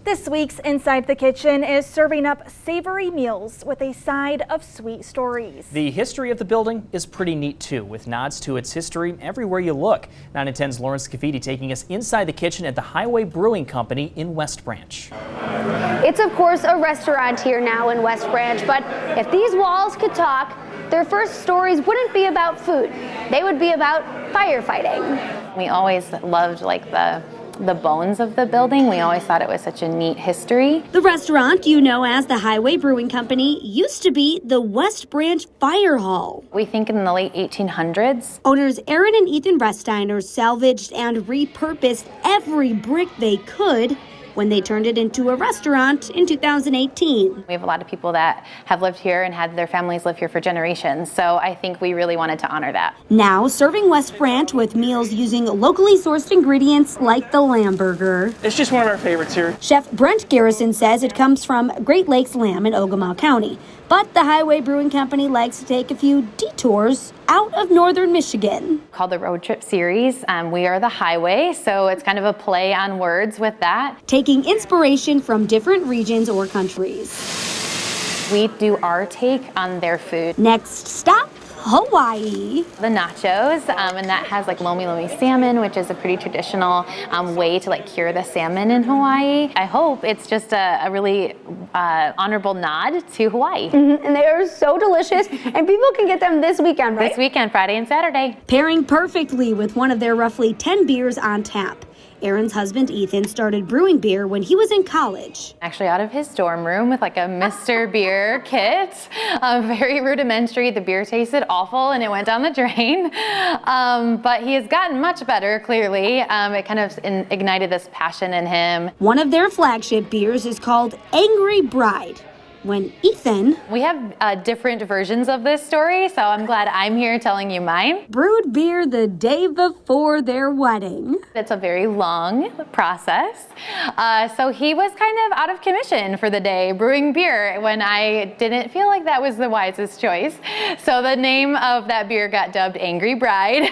This week's Inside the Kitchen is serving up savory meals with a side of sweet stories. The history of the building is pretty neat too, with nods to its history everywhere you look. 9 on 10's Lauren Scafidi taking us inside the kitchen at the Highway Brewing Company in West Branch. It's of course a restaurant here now in West Branch, but if these walls could talk, their first stories wouldn't be about food. They would be about firefighting. We always loved the bones of the building. We always thought it was such a neat history. The restaurant you know as the Highway Brewing Company used to be the West Branch Fire Hall. We think in the late 1800s. Owners Erin and Erin Resteiner salvaged and repurposed every brick they could when they turned it into a restaurant in 2018. We have a lot of people that have lived here and had their families live here for generations, so I think we really wanted to honor that. Now serving West Branch with meals using locally sourced ingredients like the lamb burger. It's just one of our favorites here. Chef Brent Garrison says it comes from Great Lakes lamb in Ogama County, but the Highway Brewing Company likes to take a few detours out of northern Michigan. Called the Road Trip Series. We are the highway, so it's kind of a play on words with that. Taking inspiration from different regions or countries. We do our take on their food. Next stop, Hawaii. The nachos, and that has like lomi lomi salmon, which is a pretty traditional way to cure the salmon in Hawaii. I hope it's just a really honorable nod to Hawaii. And they are so delicious, and people can get them this weekend, right? This weekend, Friday and Saturday. Pairing perfectly with one of their roughly 10 beers on tap. Erin's husband, Ethan, started brewing beer when he was in college. Actually out of his dorm room with a Mr. Beer kit. Very rudimentary. The beer tasted awful and it went down the drain. But he has gotten much better, clearly. It kind of ignited this passion in him. One of their flagship beers is called Angry Bride. When Ethan... We have different versions of this story, so I'm glad I'm here telling you mine. Brewed beer the day before their wedding. It's a very long process. So he was kind of out of commission for the day brewing beer when I didn't feel like that was the wisest choice. So the name of that beer got dubbed Angry Bride.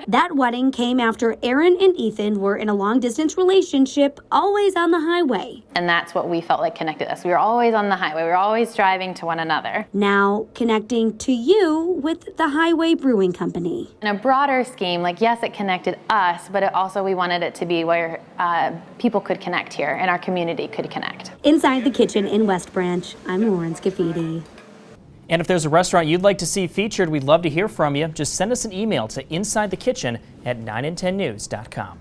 That wedding came after Erin and Ethan were in a long-distance relationship, always on the highway. And that's what we felt like connected us. We were always on the highway. We were always driving to one another. Now connecting to you with the Highway Brewing Company. In a broader scheme, yes, it connected us, but we wanted it to be where people could connect here and our community could connect. Inside the Kitchen in West Branch, I'm Lauren Scafidi. And if there's a restaurant you'd like to see featured, we'd love to hear from you. Just send us an email to insidethekitchen@9in10news.com.